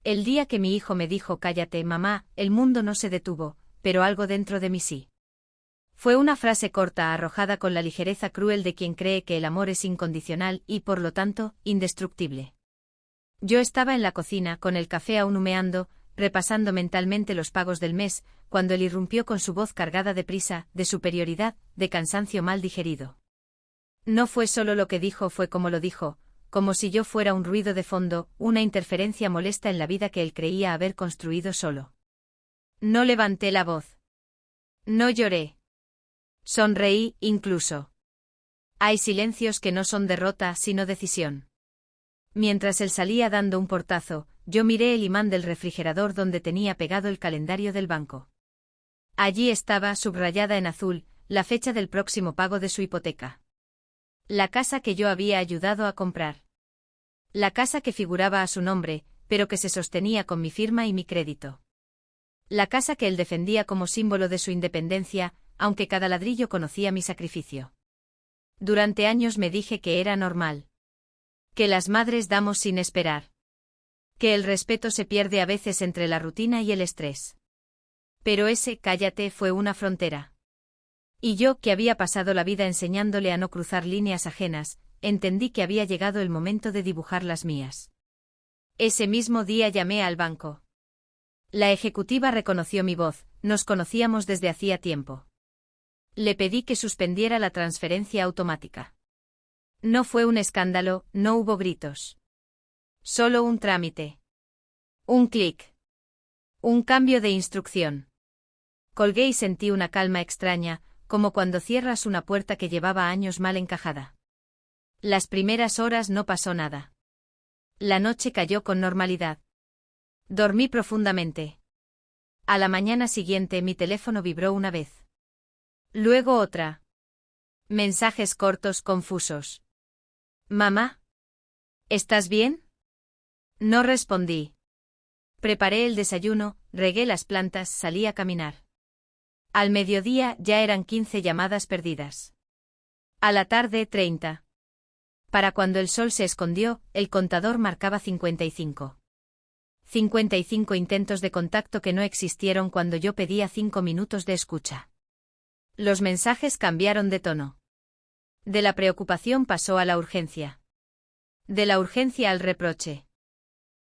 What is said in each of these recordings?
El día que mi hijo me dijo «Cállate, mamá», el mundo no se detuvo, pero algo dentro de mí sí. Fue una frase corta arrojada con la ligereza cruel de quien cree que el amor es incondicional y, por lo tanto, indestructible. Yo estaba en la cocina, con el café aún humeando, repasando mentalmente los pagos del mes, cuando él irrumpió con su voz cargada de prisa, de superioridad, de cansancio mal digerido. No fue solo lo que dijo, fue como lo dijo, como si yo fuera un ruido de fondo, una interferencia molesta en la vida que él creía haber construido solo. No levanté la voz. No lloré. Sonreí, incluso. Hay silencios que no son derrota, sino decisión. Mientras él salía dando un portazo, yo miré el imán del refrigerador donde tenía pegado el calendario del banco. Allí estaba, subrayada en azul, la fecha del próximo pago de su hipoteca. La casa que yo había ayudado a comprar. La casa que figuraba a su nombre, pero que se sostenía con mi firma y mi crédito. La casa que él defendía como símbolo de su independencia, aunque cada ladrillo conocía mi sacrificio. Durante años me dije que era normal. Que las madres damos sin esperar. Que el respeto se pierde a veces entre la rutina y el estrés. Pero ese «cállate» fue una frontera. Y yo, que había pasado la vida enseñándole a no cruzar líneas ajenas, entendí que había llegado el momento de dibujar las mías. Ese mismo día llamé al banco. La ejecutiva reconoció mi voz, nos conocíamos desde hacía tiempo. Le pedí que suspendiera la transferencia automática. No fue un escándalo, no hubo gritos. Solo un trámite. Un clic. Un cambio de instrucción. Colgué y sentí una calma extraña, como cuando cierras una puerta que llevaba años mal encajada. Las primeras horas no pasó nada. La noche cayó con normalidad. Dormí profundamente. A la mañana siguiente mi teléfono vibró una vez. Luego otra. Mensajes cortos confusos. «Mamá, ¿estás bien?» No respondí. Preparé el desayuno, regué las plantas, salí a caminar. Al mediodía ya eran 15 llamadas perdidas. A la tarde 30. Para cuando el sol se escondió, el contador marcaba 55. 55 intentos de contacto que no existieron cuando yo pedía 5 minutos de escucha. Los mensajes cambiaron de tono. De la preocupación pasó a la urgencia. De la urgencia al reproche.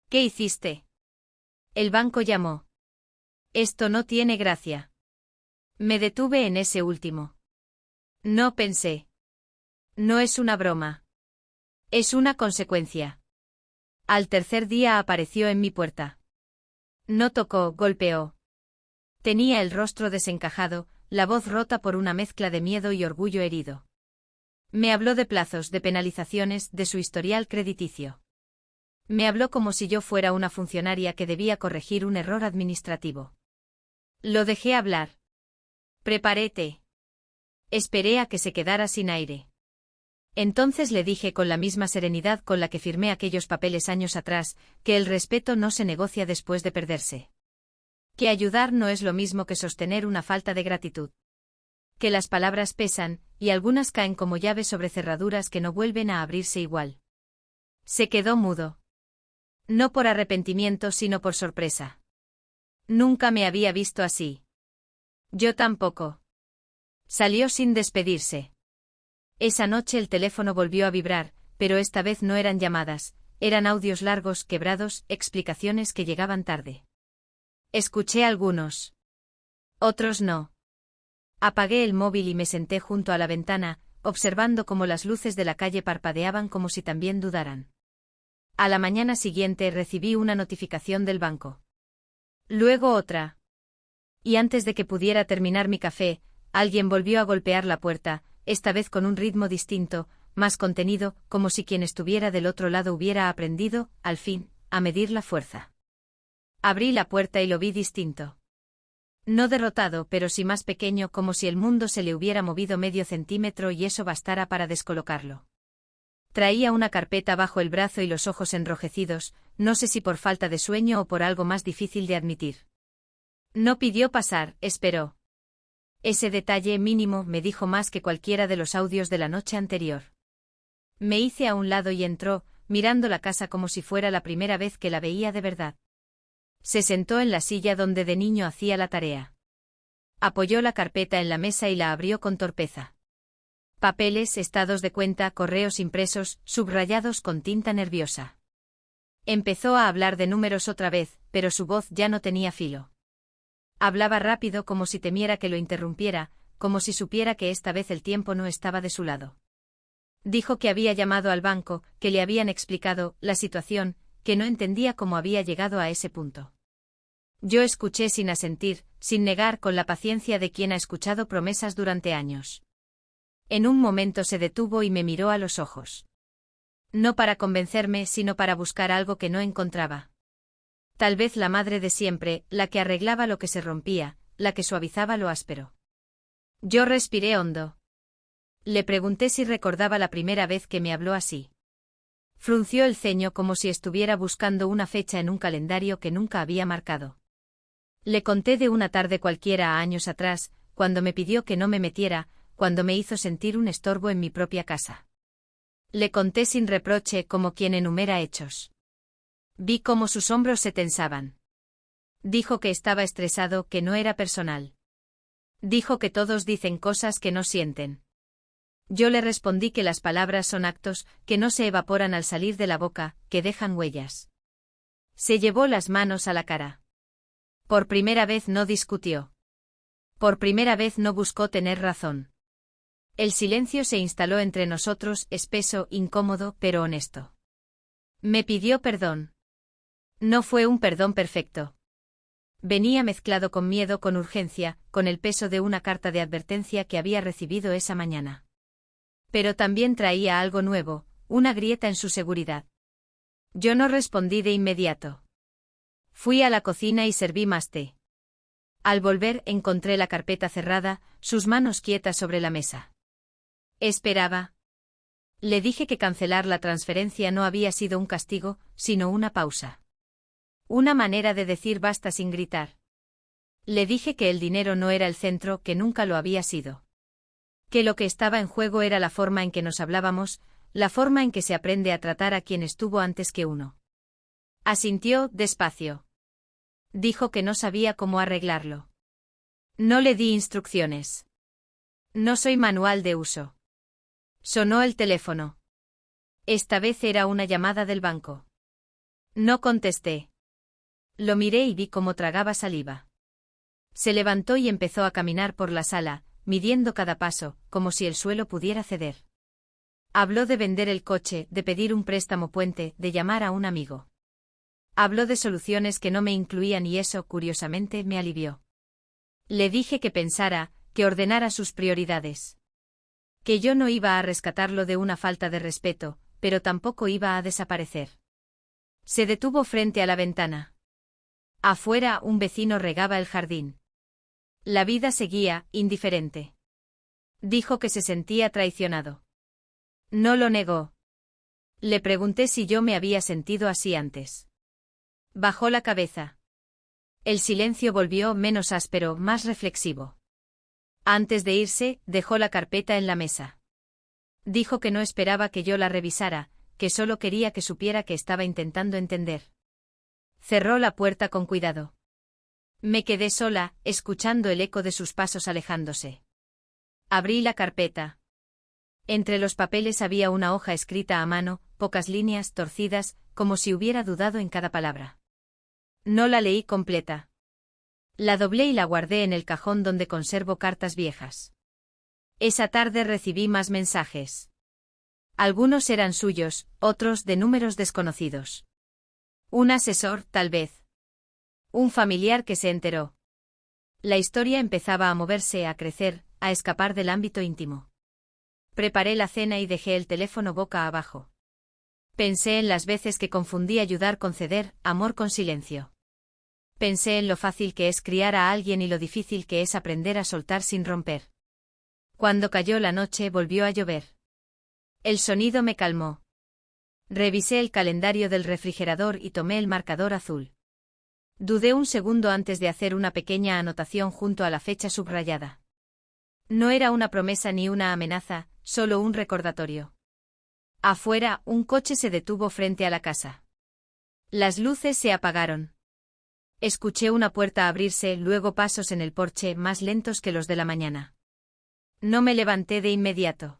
«¿Qué hiciste?» El banco llamó. «Esto no tiene gracia». Me detuve en ese último. No pensé. No es una broma. Es una consecuencia. Al tercer día apareció en mi puerta. No tocó, golpeó. Tenía el rostro desencajado, la voz rota por una mezcla de miedo y orgullo herido. Me habló de plazos, de penalizaciones, de su historial crediticio. Me habló como si yo fuera una funcionaria que debía corregir un error administrativo. Lo dejé hablar. Preparé té. Esperé a que se quedara sin aire. Entonces le dije con la misma serenidad con la que firmé aquellos papeles años atrás, que el respeto no se negocia después de perderse. Que ayudar no es lo mismo que sostener una falta de gratitud. Que las palabras pesan, y algunas caen como llaves sobre cerraduras que no vuelven a abrirse igual. Se quedó mudo. No por arrepentimiento sino por sorpresa. Nunca me había visto así. Yo tampoco. Salió sin despedirse. Esa noche el teléfono volvió a vibrar, pero esta vez no eran llamadas, eran audios largos, quebrados, explicaciones que llegaban tarde. Escuché algunos. Otros no. Apagué el móvil y me senté junto a la ventana, observando cómo las luces de la calle parpadeaban como si también dudaran. A la mañana siguiente recibí una notificación del banco. Luego otra. Y antes de que pudiera terminar mi café, alguien volvió a golpear la puerta, esta vez con un ritmo distinto, más contenido, como si quien estuviera del otro lado hubiera aprendido, al fin, a medir la fuerza. Abrí la puerta y lo vi distinto. No derrotado, pero sí más pequeño, como si el mundo se le hubiera movido medio centímetro y eso bastara para descolocarlo. Traía una carpeta bajo el brazo y los ojos enrojecidos, no sé si por falta de sueño o por algo más difícil de admitir. No pidió pasar, esperó. Ese detalle mínimo me dijo más que cualquiera de los audios de la noche anterior. Me hice a un lado y entró, mirando la casa como si fuera la primera vez que la veía de verdad. Se sentó en la silla donde de niño hacía la tarea. Apoyó la carpeta en la mesa y la abrió con torpeza. Papeles, estados de cuenta, correos impresos, subrayados con tinta nerviosa. Empezó a hablar de números otra vez, pero su voz ya no tenía filo. Hablaba rápido como si temiera que lo interrumpiera, como si supiera que esta vez el tiempo no estaba de su lado. Dijo que había llamado al banco, que le habían explicado la situación, que no entendía cómo había llegado a ese punto. Yo escuché sin asentir, sin negar, con la paciencia de quien ha escuchado promesas durante años. En un momento se detuvo y me miró a los ojos. No para convencerme, sino para buscar algo que no encontraba. Tal vez la madre de siempre, la que arreglaba lo que se rompía, la que suavizaba lo áspero. Yo respiré hondo. Le pregunté si recordaba la primera vez que me habló así. Frunció el ceño como si estuviera buscando una fecha en un calendario que nunca había marcado. Le conté de una tarde cualquiera a años atrás, cuando me pidió que no me metiera, cuando me hizo sentir un estorbo en mi propia casa. Le conté sin reproche, como quien enumera hechos. Vi cómo sus hombros se tensaban. Dijo que estaba estresado, que no era personal. Dijo que todos dicen cosas que no sienten. Yo le respondí que las palabras son actos, que no se evaporan al salir de la boca, que dejan huellas. Se llevó las manos a la cara. Por primera vez no discutió. Por primera vez no buscó tener razón. El silencio se instaló entre nosotros, espeso, incómodo, pero honesto. Me pidió perdón. No fue un perdón perfecto. Venía mezclado con miedo, con urgencia, con el peso de una carta de advertencia que había recibido esa mañana. Pero también traía algo nuevo, una grieta en su seguridad. Yo no respondí de inmediato. Fui a la cocina y serví más té. Al volver encontré la carpeta cerrada, sus manos quietas sobre la mesa. Esperaba. Le dije que cancelar la transferencia no había sido un castigo, sino una pausa. Una manera de decir basta sin gritar. Le dije que el dinero no era el centro, que nunca lo había sido. Que lo que estaba en juego era la forma en que nos hablábamos, la forma en que se aprende a tratar a quien estuvo antes que uno. Asintió, despacio. Dijo que no sabía cómo arreglarlo. No le di instrucciones. No soy manual de uso. Sonó el teléfono. Esta vez era una llamada del banco. No contesté. Lo miré y vi cómo tragaba saliva. Se levantó y empezó a caminar por la sala, midiendo cada paso, como si el suelo pudiera ceder. Habló de vender el coche, de pedir un préstamo puente, de llamar a un amigo. Habló de soluciones que no me incluían y eso, curiosamente, me alivió. Le dije que pensara, que ordenara sus prioridades. Que yo no iba a rescatarlo de una falta de respeto, pero tampoco iba a desaparecer. Se detuvo frente a la ventana. Afuera, un vecino regaba el jardín. La vida seguía, indiferente. Dijo que se sentía traicionado. No lo negó. Le pregunté si yo me había sentido así antes. Bajó la cabeza. El silencio volvió menos áspero, más reflexivo. Antes de irse, dejó la carpeta en la mesa. Dijo que no esperaba que yo la revisara, que solo quería que supiera que estaba intentando entender. Cerró la puerta con cuidado. Me quedé sola, escuchando el eco de sus pasos alejándose. Abrí la carpeta. Entre los papeles había una hoja escrita a mano, pocas líneas, torcidas, como si hubiera dudado en cada palabra. No la leí completa. La doblé y la guardé en el cajón donde conservo cartas viejas. Esa tarde recibí más mensajes. Algunos eran suyos, otros de números desconocidos. Un asesor, tal vez. Un familiar que se enteró. La historia empezaba a moverse, a crecer, a escapar del ámbito íntimo. Preparé la cena y dejé el teléfono boca abajo. Pensé en las veces que confundí ayudar con ceder, amor con silencio. Pensé en lo fácil que es criar a alguien y lo difícil que es aprender a soltar sin romper. Cuando cayó la noche volvió a llover. El sonido me calmó. Revisé el calendario del refrigerador y tomé el marcador azul. Dudé un segundo antes de hacer una pequeña anotación junto a la fecha subrayada. No era una promesa ni una amenaza, solo un recordatorio. Afuera, un coche se detuvo frente a la casa. Las luces se apagaron. Escuché una puerta abrirse, luego pasos en el porche más lentos que los de la mañana. No me levanté de inmediato.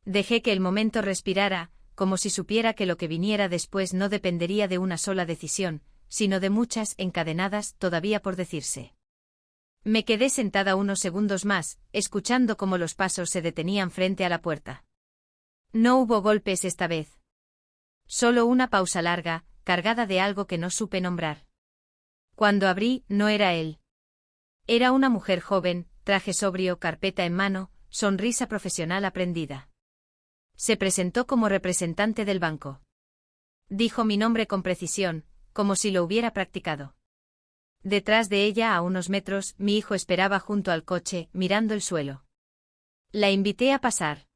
Dejé que el momento respirara, como si supiera que lo que viniera después no dependería de una sola decisión, sino de muchas encadenadas todavía por decirse. Me quedé sentada unos segundos más, escuchando cómo los pasos se detenían frente a la puerta. No hubo golpes esta vez. Solo una pausa larga, cargada de algo que no supe nombrar. Cuando abrí, no era él. Era una mujer joven, traje sobrio, carpeta en mano, sonrisa profesional aprendida. Se presentó como representante del banco. Dijo mi nombre con precisión, como si lo hubiera practicado. Detrás de ella, a unos metros, mi hijo esperaba junto al coche, mirando el suelo. La invité a pasar.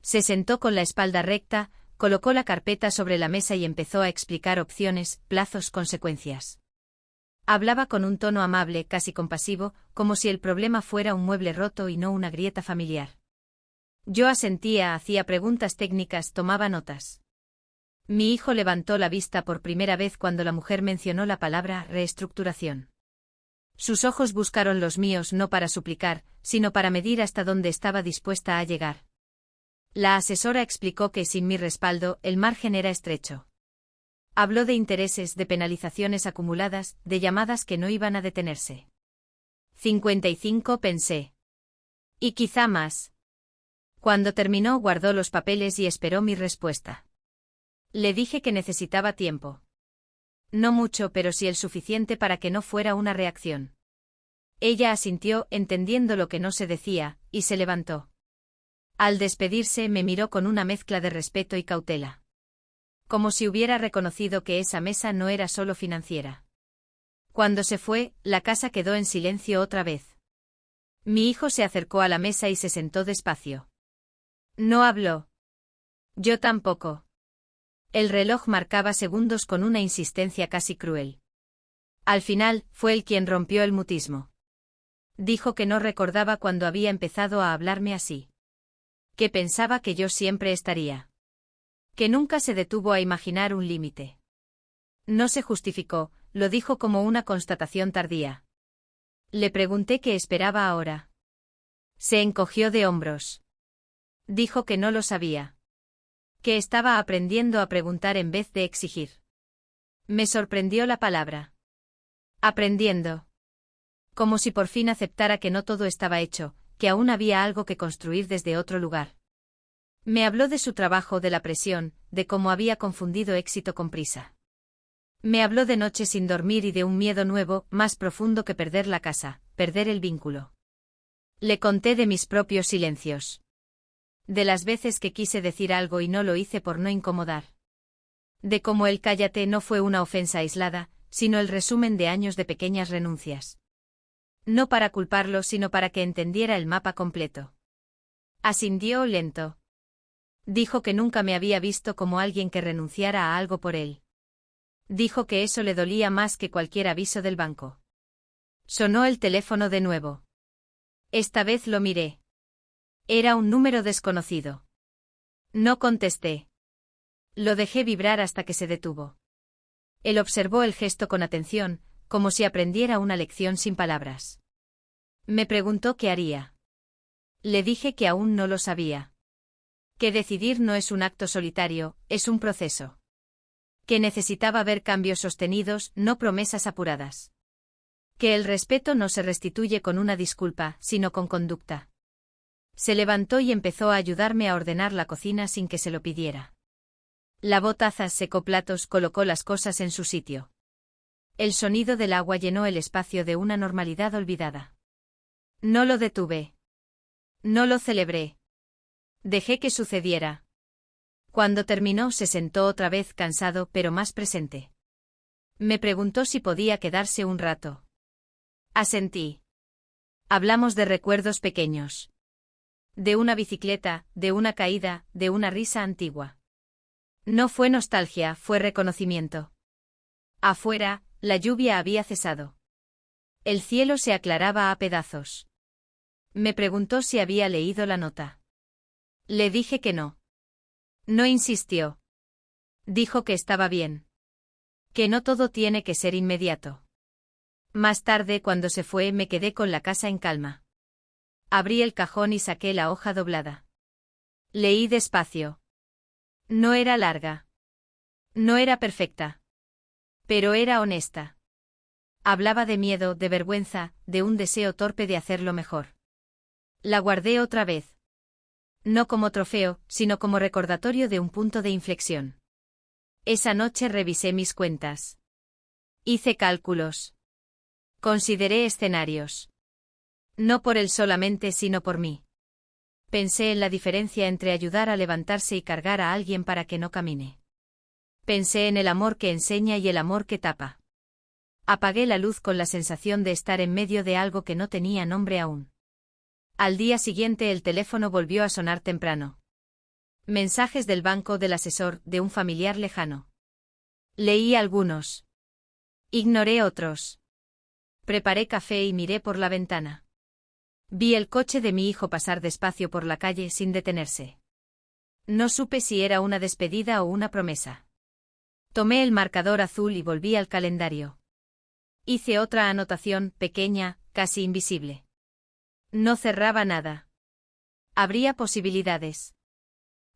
Se sentó con la espalda recta, colocó la carpeta sobre la mesa y empezó a explicar opciones, plazos, consecuencias. Hablaba con un tono amable, casi compasivo, como si el problema fuera un mueble roto y no una grieta familiar. Yo asentía, hacía preguntas técnicas, tomaba notas. Mi hijo levantó la vista por primera vez cuando la mujer mencionó la palabra reestructuración. Sus ojos buscaron los míos no para suplicar, sino para medir hasta dónde estaba dispuesta a llegar. La asesora explicó que sin mi respaldo, el margen era estrecho. Habló de intereses, de penalizaciones acumuladas, de llamadas que no iban a detenerse. 55, pensé. Y quizá más. Cuando terminó, guardó los papeles y esperó mi respuesta. Le dije que necesitaba tiempo. No mucho, pero sí el suficiente para que no fuera una reacción. Ella asintió, entendiendo lo que no se decía, y se levantó. Al despedirse, me miró con una mezcla de respeto y cautela. Como si hubiera reconocido que esa mesa no era solo financiera. Cuando se fue, la casa quedó en silencio otra vez. Mi hijo se acercó a la mesa y se sentó despacio. No habló. Yo tampoco. El reloj marcaba segundos con una insistencia casi cruel. Al final, fue él quien rompió el mutismo. Dijo que no recordaba cuando había empezado a hablarme así. Que pensaba que yo siempre estaría. Que nunca se detuvo a imaginar un límite. No se justificó, lo dijo como una constatación tardía. Le pregunté qué esperaba ahora. Se encogió de hombros. Dijo que no lo sabía. Que estaba aprendiendo a preguntar en vez de exigir. Me sorprendió la palabra. Aprendiendo. Como si por fin aceptara que no todo estaba hecho, que aún había algo que construir desde otro lugar. Me habló de su trabajo, de la presión, de cómo había confundido éxito con prisa. Me habló de noches sin dormir y de un miedo nuevo, más profundo que perder la casa, perder el vínculo. Le conté de mis propios silencios. De las veces que quise decir algo y no lo hice por no incomodar. De cómo el cállate no fue una ofensa aislada, sino el resumen de años de pequeñas renuncias. No para culparlo, sino para que entendiera el mapa completo. Asintió lento. Dijo que nunca me había visto como alguien que renunciara a algo por él. Dijo que eso le dolía más que cualquier aviso del banco. Sonó el teléfono de nuevo. Esta vez lo miré. Era un número desconocido. No contesté. Lo dejé vibrar hasta que se detuvo. Él observó el gesto con atención, como si aprendiera una lección sin palabras. Me preguntó qué haría. Le dije que aún no lo sabía. Que decidir no es un acto solitario, es un proceso. Que necesitaba ver cambios sostenidos, no promesas apuradas. Que el respeto no se restituye con una disculpa, sino con conducta. Se levantó y empezó a ayudarme a ordenar la cocina sin que se lo pidiera. Lavó tazas, secó platos, colocó las cosas en su sitio. El sonido del agua llenó el espacio de una normalidad olvidada. No lo detuve. No lo celebré. Dejé que sucediera. Cuando terminó se sentó otra vez cansado pero más presente. Me preguntó si podía quedarse un rato. Asentí. Hablamos de recuerdos pequeños. De una bicicleta, de una caída, de una risa antigua. No fue nostalgia, fue reconocimiento. Afuera, la lluvia había cesado. El cielo se aclaraba a pedazos. Me preguntó si había leído la nota. Le dije que no. No insistió. Dijo que estaba bien. Que no todo tiene que ser inmediato. Más tarde, cuando se fue, me quedé con la casa en calma. Abrí el cajón y saqué la hoja doblada. Leí despacio. No era larga. No era perfecta. Pero era honesta. Hablaba de miedo, de vergüenza, de un deseo torpe de hacerlo mejor. La guardé otra vez. No como trofeo, sino como recordatorio de un punto de inflexión. Esa noche revisé mis cuentas. Hice cálculos. Consideré escenarios. No por él solamente, sino por mí. Pensé en la diferencia entre ayudar a levantarse y cargar a alguien para que no camine. Pensé en el amor que enseña y el amor que tapa. Apagué la luz con la sensación de estar en medio de algo que no tenía nombre aún. Al día siguiente el teléfono volvió a sonar temprano. Mensajes del banco, del asesor, de un familiar lejano. Leí algunos. Ignoré otros. Preparé café y miré por la ventana. Vi el coche de mi hijo pasar despacio por la calle sin detenerse. No supe si era una despedida o una promesa. Tomé el marcador azul y volví al calendario. Hice otra anotación, pequeña, casi invisible. No cerraba nada. Habría posibilidades.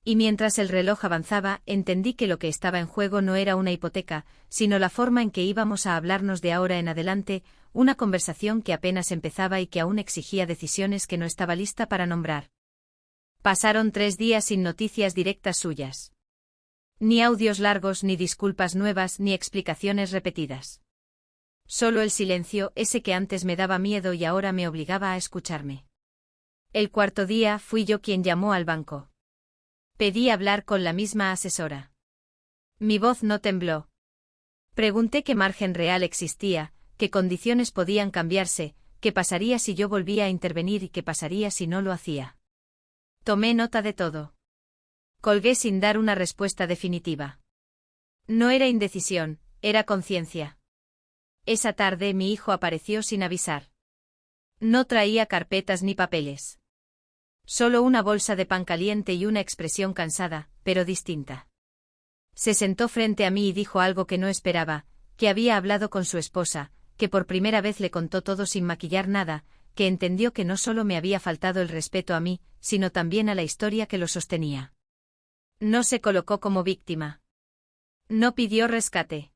Y mientras el reloj avanzaba, entendí que lo que estaba en juego no era una hipoteca, sino la forma en que íbamos a hablarnos de ahora en adelante, una conversación que apenas empezaba y que aún exigía decisiones que no estaba lista para nombrar. Pasaron 3 días sin noticias directas suyas. Ni audios largos, ni disculpas nuevas, ni explicaciones repetidas. Solo el silencio, ese que antes me daba miedo y ahora me obligaba a escucharme. El 4.º día fui yo quien llamó al banco. Pedí hablar con la misma asesora. Mi voz no tembló. Pregunté qué margen real existía, qué condiciones podían cambiarse, qué pasaría si yo volvía a intervenir y qué pasaría si no lo hacía. Tomé nota de todo. Colgué sin dar una respuesta definitiva. No era indecisión, era conciencia. Esa tarde mi hijo apareció sin avisar. No traía carpetas ni papeles. Solo una bolsa de pan caliente y una expresión cansada, pero distinta. Se sentó frente a mí y dijo algo que no esperaba, que había hablado con su esposa, que por primera vez le contó todo sin maquillar nada, que entendió que no solo me había faltado el respeto a mí, sino también a la historia que lo sostenía. No se colocó como víctima. No pidió rescate.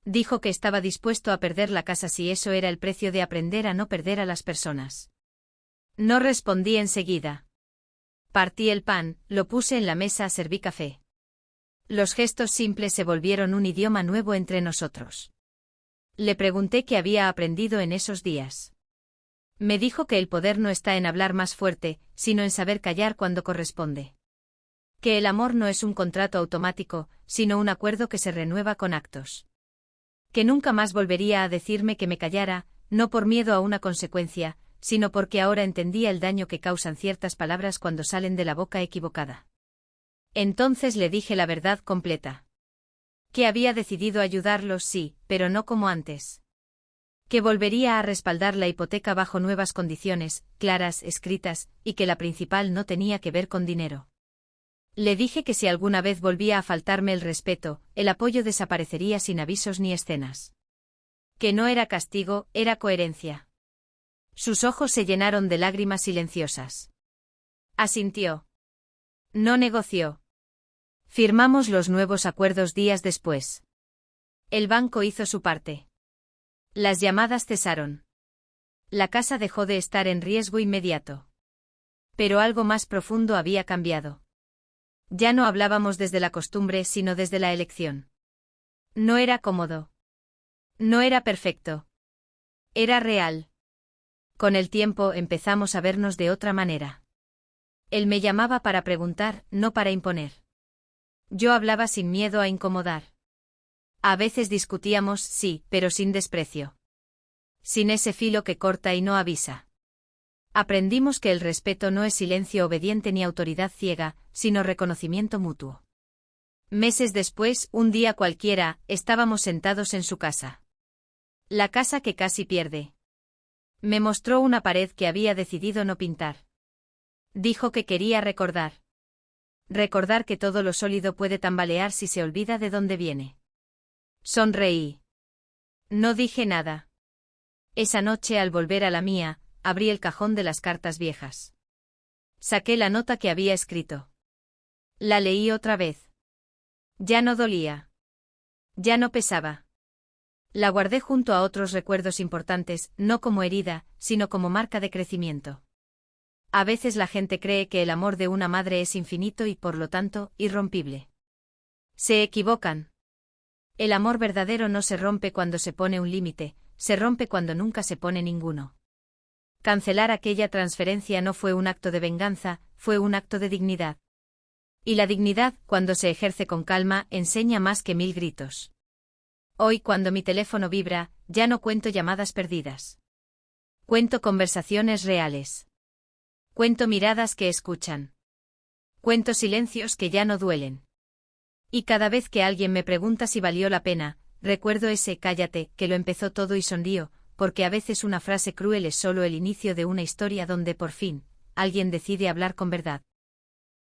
Dijo que estaba dispuesto a perder la casa si eso era el precio de aprender a no perder a las personas. No respondí enseguida. Partí el pan, lo puse en la mesa, serví café. Los gestos simples se volvieron un idioma nuevo entre nosotros. Le pregunté qué había aprendido en esos días. Me dijo que el poder no está en hablar más fuerte, sino en saber callar cuando corresponde. Que el amor no es un contrato automático, sino un acuerdo que se renueva con actos. Que nunca más volvería a decirme que me callara, no por miedo a una consecuencia, sino porque ahora entendía el daño que causan ciertas palabras cuando salen de la boca equivocada. Entonces le dije la verdad completa. Que había decidido ayudarlos, sí, pero no como antes. Que volvería a respaldar la hipoteca bajo nuevas condiciones, claras, escritas, y que la principal no tenía que ver con dinero. Le dije que si alguna vez volvía a faltarme el respeto, el apoyo desaparecería sin avisos ni escenas. Que no era castigo, era coherencia. Sus ojos se llenaron de lágrimas silenciosas. Asintió. No negoció. Firmamos los nuevos acuerdos días después. El banco hizo su parte. Las llamadas cesaron. La casa dejó de estar en riesgo inmediato. Pero algo más profundo había cambiado. Ya no hablábamos desde la costumbre, sino desde la elección. No era cómodo. No era perfecto. Era real. Con el tiempo empezamos a vernos de otra manera. Él me llamaba para preguntar, no para imponer. Yo hablaba sin miedo a incomodar. A veces discutíamos, sí, pero sin desprecio. Sin ese filo que corta y no avisa. Aprendimos que el respeto no es silencio obediente ni autoridad ciega, sino reconocimiento mutuo. Meses después, un día cualquiera, estábamos sentados en su casa. La casa que casi pierde. Me mostró una pared que había decidido no pintar. Dijo que quería recordar. Recordar que todo lo sólido puede tambalear si se olvida de dónde viene. Sonreí. No dije nada. Esa noche al volver a la mía, abrí el cajón de las cartas viejas. Saqué la nota que había escrito. La leí otra vez. Ya no dolía. Ya no pesaba. La guardé junto a otros recuerdos importantes, no como herida, sino como marca de crecimiento. A veces la gente cree que el amor de una madre es infinito y por lo tanto, irrompible. Se equivocan. El amor verdadero no se rompe cuando se pone un límite, se rompe cuando nunca se pone ninguno. Cancelar aquella transferencia no fue un acto de venganza, fue un acto de dignidad. Y la dignidad, cuando se ejerce con calma, enseña más que 1000 gritos. Hoy, cuando mi teléfono vibra, ya no cuento llamadas perdidas. Cuento conversaciones reales. Cuento miradas que escuchan. Cuento silencios que ya no duelen. Y cada vez que alguien me pregunta si valió la pena, recuerdo ese cállate, que lo empezó todo y sonrío, porque a veces una frase cruel es solo el inicio de una historia donde por fin, alguien decide hablar con verdad.